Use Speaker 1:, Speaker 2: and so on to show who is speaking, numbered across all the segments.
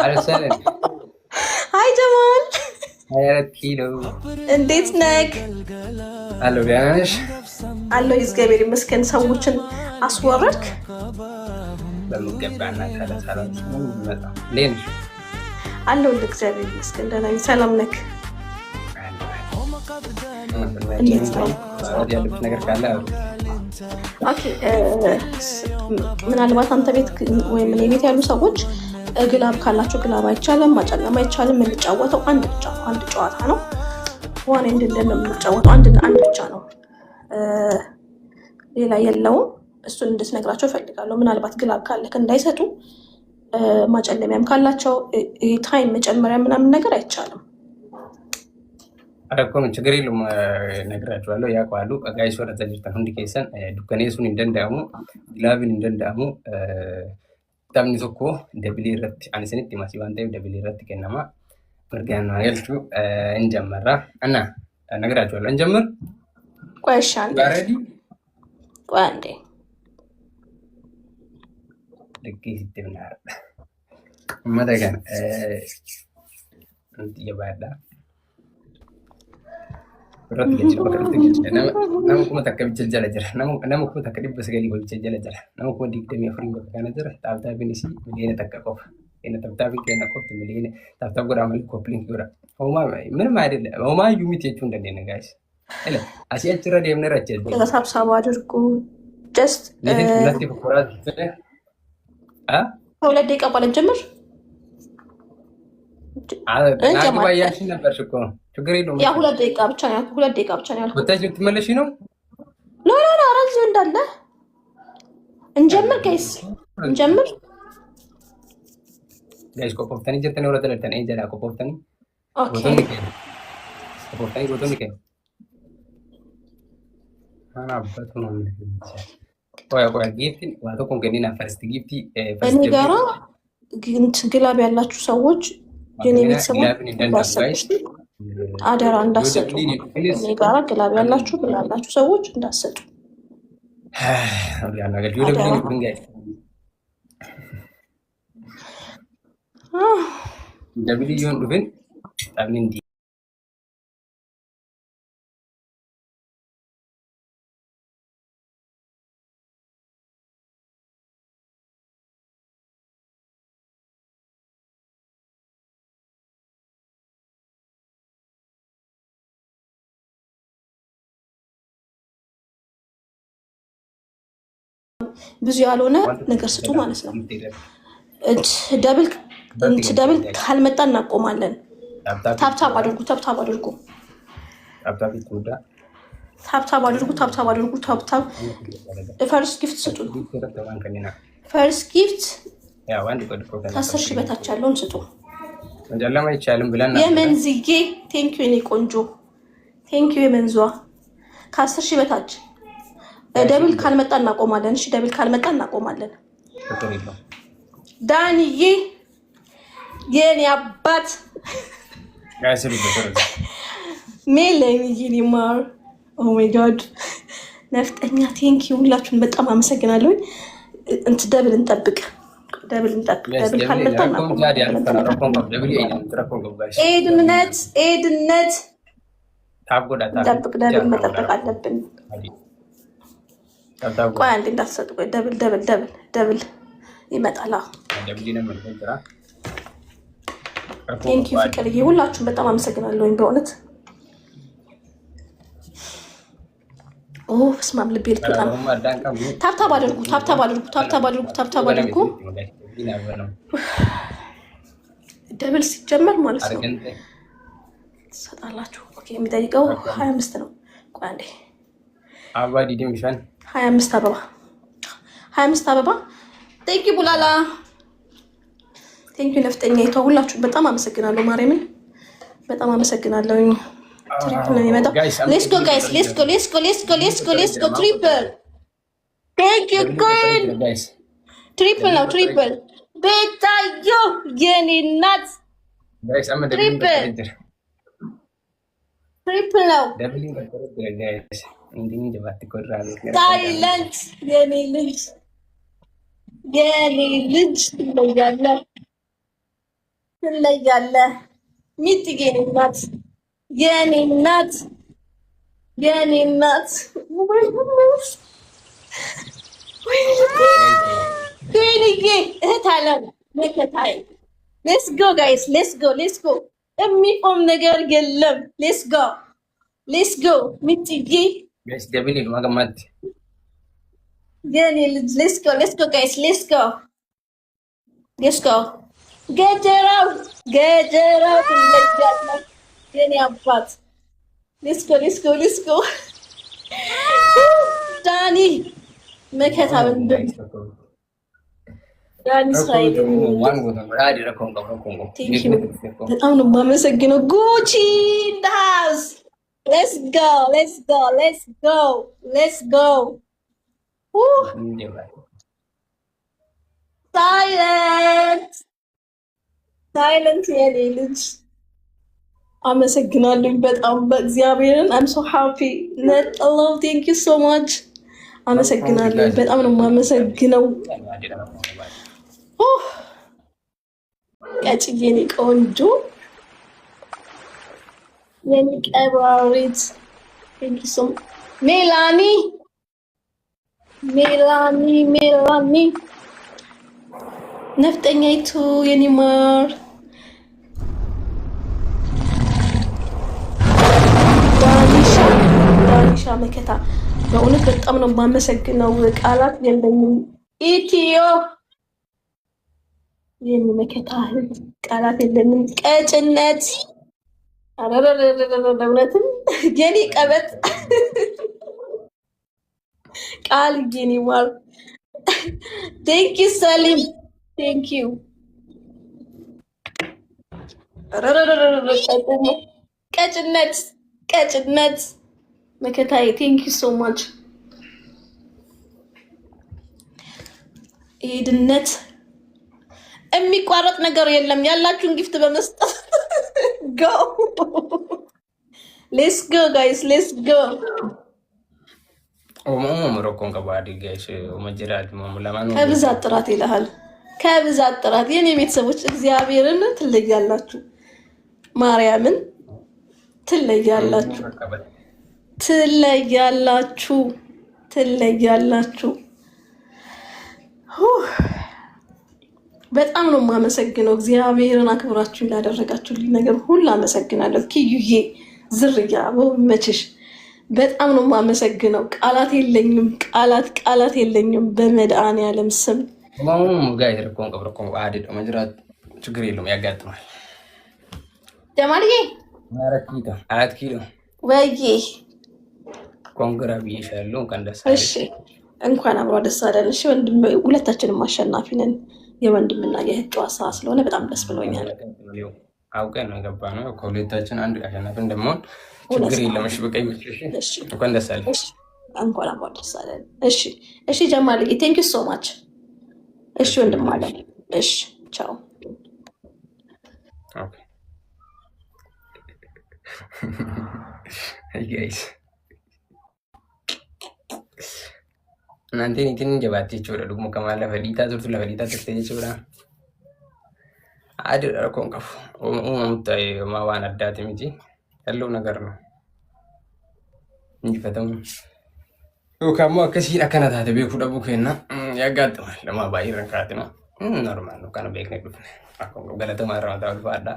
Speaker 1: አረሰለን
Speaker 2: ሃይ ጀማል
Speaker 1: 24 ኪሎ
Speaker 2: እንዴት ነህ?
Speaker 1: አሎ ደህና ነሽ?
Speaker 2: አለሁ እግዚአብሔር ይመስገን። ሰዎችን አስወረድክ?
Speaker 1: በሚገባና ታላሳላም ምን ይመጣ ለኔ
Speaker 2: አለሁ እግዚአብሔር ይመስገን። ደህና ነኝ። ሰላም ነህ?
Speaker 1: እንዴት ነው? ያለብሽ ነገር ካለ
Speaker 2: ኦኬ። ምናልባት አንተ ቤት ወይም እኔ ቤት ያሉ ሰዎች ግላብ ካላቸው ግላብ አይቻልም፣ ማጨለም አይቻልም። የምንጫወተው አንድ ጨዋታ ነው። ዋን ኤንድ እንደምን የምንጫወተው አንድ ብቻ ነው፣ ሌላ የለውም። እሱን እንድትነግራቸው እፈልጋለሁ። ምናልባት ግላብ ካለክ እንዳይሰጡ፣ ማጨለሚያም ካላቸው ታይም መጨመሪያ ምናምን ነገር አይቻልም።
Speaker 1: አረኮም ችግር የለም ነግራቸዋለሁ። ያውቃሉ ጋይስ ወደ ተጅርታ ሁንዲ ከሰን ዱከኔሱን እንደንዳሙ ግላብን እንደንዳሙ ታምኒ ቶኮ ደብሊ ረት አንሰኒት ማሲ ባንተ ደብሊ ረት ከነማ ወርጋና ያልቹ እንጀምራ እና ነግራቸዋለሁ። እንጀምር።
Speaker 2: ቆይሻን
Speaker 1: ጋረዲ
Speaker 2: ቋንዴ
Speaker 1: ደቂ ሲተምናር መደገን የባዳ ረት ገጭ በከልት ገጭ ነምኩ ተከብ ጀጀለ ጀረ ነምኩ ተከዲ በስገሊ ወይ ጀጀለ ጀረ ነምኩ ዲግደም ያፍሪ በካና ጀረ ታብታ ቢኒሲ ምን ተከቆፍ እነ ታብታ ቢከና ኮፍት ምን ታብታ ጎራ መልክ ኮፕሊንግ ጎራ ሆማ ምንም አይደለ ሆማ ዩሚቴቹ እንደነ ጋይስ እለ አሲያችረ ደምነራቸ
Speaker 2: ተሳብሳባ አድርጉ ጀስት
Speaker 1: ለቲ በኮራት
Speaker 2: ሁለት ደቂቃ ባለን ጀምር
Speaker 1: ናግባያሽ ነበርሽ እኮ ችግር የለውም።
Speaker 2: ያ ሁለት ደቂቃ ብቻ ነው ያልኩት።
Speaker 1: ወጣች ልትመለሺ ነው?
Speaker 2: ኖ አራዝ እንዳለ እንጀምር ጋይስ እንጀምር
Speaker 1: ጋይስ ኮፖፍታኒ ጀተነ ወራ ተለተነ እንጀላ ኮፖፍታኒ
Speaker 2: ኦኬ
Speaker 1: ጎቶኒ ከ አና አባቱ ነው ቆያ ጊፍት ዋቶ ኮንገኒና ፈርስት ጊፍት
Speaker 2: እኔ ጋራ ግላብ ያላችሁ ሰዎች የኔ ቤተሰቦች አደራ እንዳሰጡ። እኔ ጋራ ግላብ ያላችሁ ብላላችሁ ሰዎች እንዳሰጡ።
Speaker 1: ደብሊዩን ዱብን አሚንዲ
Speaker 2: ብዙ ያልሆነ ነገር ስጡ ማለት ነው። ደብል ካልመጣ እናቆማለን። ታብታብ አድርጉ። ፈርስት ጊፍት ስጡ። ፈርስት ጊፍት ከ10 ሺህ በታች ያለውን ስጡ። የመንዝዬ ቴንኪዩ የኔ ቆንጆ ቴንኪዩ የመንዟ ከ10 ሺህ በታች ደብል ካልመጣ እናቆማለን። እሺ ደብል ካልመጣ እናቆማለን። ዳንዬ የኔ አባት ሜሌኒ የኔ ማር ኦ ማይ ጋድ ነፍጠኛ ቴንኪ ሁላችሁን በጣም አመሰግናለሁ። ደብል እንጠብቅ። ደብል ካልመጣ እናቆማለን። ኤድነት ጠብቅ። ደብል መጠበቅ አለብን። ቆይ አንዴ እንዳትሰጡ። ቆይ ደብል ይመጣል። ቴንኪዩ ፍቅርዬ፣ ሁላችሁም በጣም አመሰግናለሁ በእውነት። በስመ አብ ልቤ ልትወጣ ነው። ታብታብ አድርጉ። ደብል ሲጀመር ማለት ነው ትሰጣላችሁ። የሚጠይቀው 25 ነው። ቆይ አንዴ 25 አበባ ቴንኪ ቡላላ ቴንኪ ነፍጠኛ ይተው። ሁላችሁም በጣም አመሰግናለሁ። ማርያምን በጣም አመሰግናለሁ። ትሪፕል ነው የሚመጣው። ሌትስ ጎ ጋይስ ሌትስ ጎ ትሪፕል ቴንኪ ጉድ ትሪፕል ነው። ቤታዮ የኔ እናት ትሪፕል ነው። ታይላንድ የኔ ልጅ ትለያለህ። ትለያለህ ሚጥዬ እናት የኔ እናት የኔ እናት ወይኔ እህት አለም መከታዬ ሌትስ ጎ ጋይስ ሌትስ ጎ የሚቆም ነገር የለም ሌትስ ጎ ሚጥዬ
Speaker 1: ጋይስ ደብል ማገማት
Speaker 2: የኔ ልጅ ሌትስ ጎ ጋይስ ሌትስ ጎ ገጀራው ትለያለህ የኔ አባት ሌትስ ጎ ዳኒ መከታ ወንድም ዳኒ እስራኤል በጣም ነው የማመሰግነው። ጉቺ ዳስ ሌትስ ጎ ሳይለንት የኔ ልጅ አመሰግናለሁ በጣም በእግዚአብሔርን አም ሶ ሃፒ ነጥሎ ቴንክ ዩ ሶ ማች አመሰግናለሁ በጣም ነው የማመሰግነው። ቀጭዬ የኔ ቆንጆ የኔ ቀባሪት ቴንክ ዩ ሶ ሜላኒ ነፍጠኛይቱ የኔ ማር ዳኒሻ መከታ በእውነት በጣም ነው የማመሰግነው። ቃላት የለኝም። ኢትዮ የኔ መከታ ቃላት የለኝም። ቀጭነት እውነትም የኔ ቀበጥ ቃል የኔ ማር ቴንክ ዩ ሰሊም ቴንክ ዩ ቀጭነት መከታዬ ቴንክ ዩ ሶ ማች ሄድነት የሚቋረጥ ነገር የለም። ያላችሁን ጊፍት በመስጠት ጎ ሌትስ ጎ ጋይስ ሌትስ ጎ ከብዛት ጥራት ይልሃል። ከብዛት ጥራት የኔ ቤተሰቦች እግዚአብሔርን ትለያላችሁ፣ ማርያምን ትለያላችሁ። በጣም ነው የማመሰግነው። እግዚአብሔርን አክብራችሁ ላደረጋችሁልኝ ነገር ሁሉ አመሰግናለሁ። ኪዩዬ ዝርያ መችሽ በጣም ነው የማመሰግነው። ቃላት የለኝም፣ ቃላት የለኝም። በመድኃኒዓለም ስም
Speaker 1: ችግር የለውም፣ ያጋጥማል።
Speaker 2: ጀማልዬ
Speaker 1: 4 ኪሎ
Speaker 2: ወይ
Speaker 1: ኮንግራ ብዬሻለሁ።
Speaker 2: እሺ እንኳን አብሮ ደስ አለን። እሺ ወንድም፣ ሁለታችንም አሸናፊ ነን። የወንድምና የእህት ጨዋታ ስለሆነ በጣም ደስ ብሎኛል።
Speaker 1: አውቀን ነው የገባ ነው። ከሁለታችን አንድ አሸናፊ እንደመሆን ችግር የለም። እሺ በቃ እንኳን ደስ አለን።
Speaker 2: እንኳን አብሮ ደስ አለን። እሺ ጀማልዬ ቴንክ ዩ ሶ ማች። እሺ ወንድም አለ። እሺ ቻው።
Speaker 1: ኦኬ ጋይስ እናንተ እንትን ጀባቴች ወደ ደግሞ ከማለ ፈዲታ ዙርቱ ለፈዲታ ተስተኝ ወራ አድር ኮንከፍ ኡሙታይ ማዋን አዳት እንጂ ያለው ነገር ነው እንጂ ፈተም ከሞ ከሲራ ከናታተ ቤኩ ደቡ ከና ያጋጥማል። ለማባይ ረካት ነው ኖርማል ነው። ካነ ቤክ ነው አኮን ገለተ ማራታ ወልፋዳ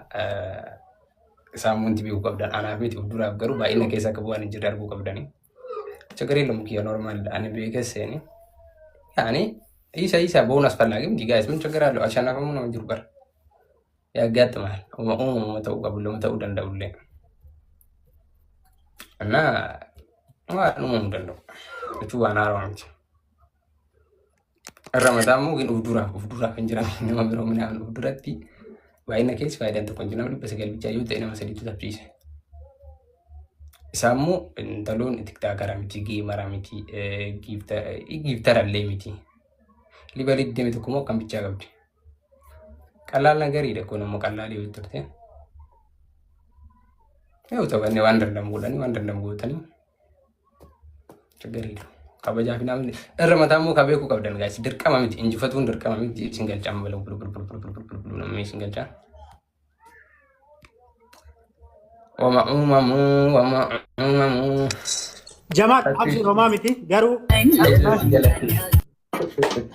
Speaker 1: ሳሙንት ቢው ቀብዳን አናፊት ውዱራ አገሩ ባይነ ከሰ ከቧን እንጂ ዳርጉ ቀብዳኒ ችግር የለም። ኪያ ኖርማል አኔ ቤከሰኒ ያኔ ኢሳ ቦነስ ፈላጊም ዲጋይስ ምን ችግር አለው? አሸናፈሙ ነው እንጂ ሩበር ያጋጥማል። መተው ቀብሎ መተው ደንደውለ እና ነው እንደው እቱ ዋናራው እንጂ ረመዳሙ ግን ውዱራ እንጀራ ነው ምሮ ምናምን ውዱራቲ ባይነ ከስ ፋይዳን ተቆንጅና በሰገል ብቻ ይወጣ ነው መሰሊቱ ተፍሪስ ሳሙ እንተሎን ቲክታከር አሚቲ ጌመር አሚቲ ጊፍተር አለሚቲ ሊበልድ ደምት ኮሞ ከም ብቻ ገብዲ ቀላል ነገር ይደኮ ነው ቀላል ይወጥርተ ያው ተወኔ ዋንደር ደምጎተኒ ችግር የለው። ከበጃ ፊናም እረመታሙ ከቤኩ ቀብደን ጋይስ ድርቀማ አሚቲ እንጂ ፈቱን ድርቀማ አሚቲ ሲንገል ጫም ብለው ብሉ ነው ሲንገል ጫም
Speaker 3: Jamal, absi romamiti, garu.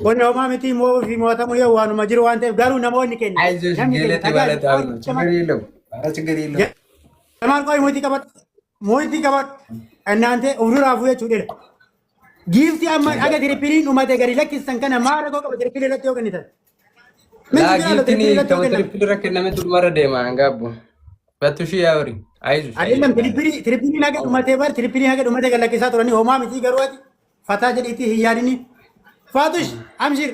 Speaker 3: Qonna uumaa miti immoo fi mo'atamu yoo waanuma jiru waan ta'eef garuu namoonni kenna. Jamal qoy mootii qabat annaante ofirraafuu jechuudha. Giifti amma aga tirippiliin dhumate gadi lakkisan kana maara koo qaba tirippilii irratti yoo kennitan.
Speaker 1: Tirippilii irra kenname durbarra deema gaabbu. Battu shi yaawri.
Speaker 3: Adeemam tirippiliin aga dhumatee bar tirippiliin aga dhumatee gad lakkisaa turanii homaa miti garuu ati fataa jedhiitii hin yaadini. Fatush, Amshir.